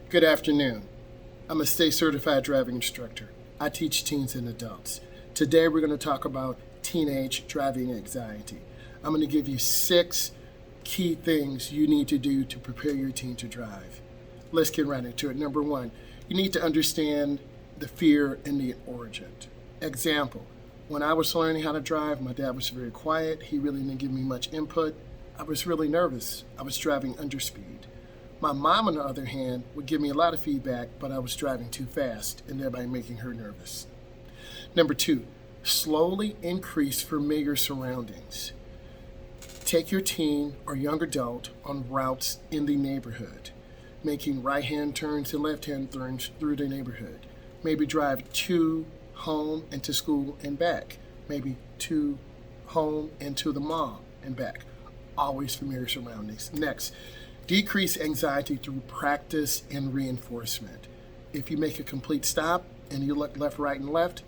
Good afternoon. I'm a state certified driving instructor. I teach teens and adults. Today we're going to talk about teenage driving anxiety. I'm going to give you 6 key things you need to do to prepare your teen to drive. Let's get right into it. Number 1, you need to understand the fear and the origin. Example, when I was learning how to drive, my dad was very quiet. He really didn't give me much input. I was really nervous. I was driving under speed. My mom, on the other hand, would give me a lot of feedback, but I was driving too fast and thereby making her nervous. Number 2, slowly increase familiar surroundings. Take your teen or young adult on routes in the neighborhood, making right-hand turns and left-hand turns through the neighborhood. Maybe drive to home and to school and back. Maybe to home and to the mall and back. Always familiar surroundings. Next, decrease anxiety through practice and reinforcement. If you make a complete stop and you look left, right, and left,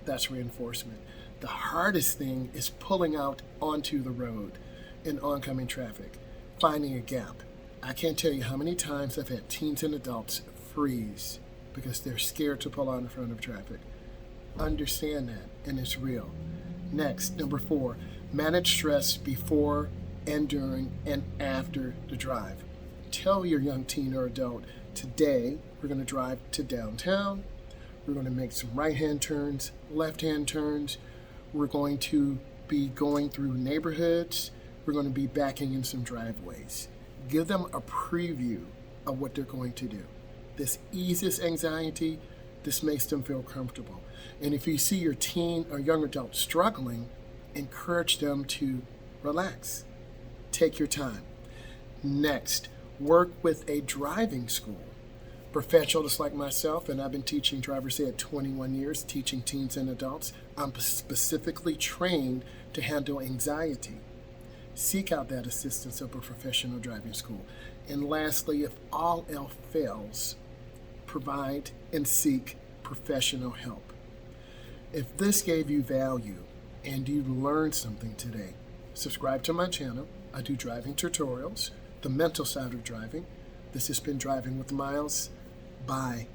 that's reinforcement. The hardest thing is pulling out onto the road in oncoming traffic, finding a gap. I can't tell you how many times I've had teens and adults freeze because they're scared to pull out in front of traffic. Understand that, and it's real. Next, number 4, manage stress before and during and after the drive. Tell your young teen or adult, today we're going to drive to downtown. We're going to make some right-hand turns, left-hand turns. We're going to be going through neighborhoods. We're going to be backing in some driveways. Give them a preview of what they're going to do. This eases anxiety. This makes them feel comfortable. And if you see your teen or young adult struggling, encourage them to relax. Take your time. Next, work with a driving school. Professionals like myself, and I've been teaching driver's ed 21 years, teaching teens and adults. I'm specifically trained to handle anxiety. Seek out that assistance of a professional driving school. And lastly, if all else fails, provide and seek professional help. If this gave you value and you learned something today, subscribe to my channel. I do driving tutorials, the mental side of driving. This has been Driving with Miles. Bye.